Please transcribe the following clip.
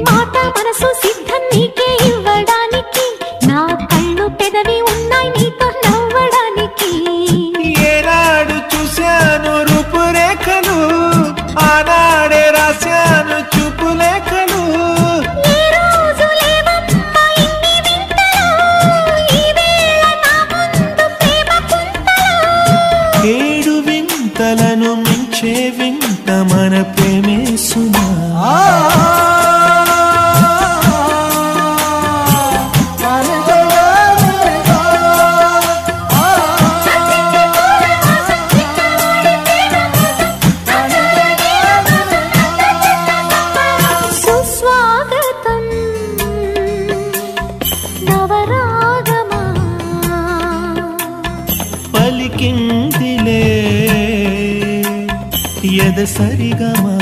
మాట మనసు సిద్ధం నీకే ఇవ్వడానికి నా కళ్ళు పెదవి ఉన్నాయి నీతో నవ్వడానికి ఏనాడు చూశాను రూపురేఖలు ఆనాడే రాశాను చూపులేఖలు ఈ రోజు లేవమ్మ ఇన్ని వింతలు ఈ వేళ నా ముందు ప్రేమ పుంతలు ఏడు వింతలను మించే వింత మన ప్రేమే సుమా పలికిందిలే ఎద సరిగమా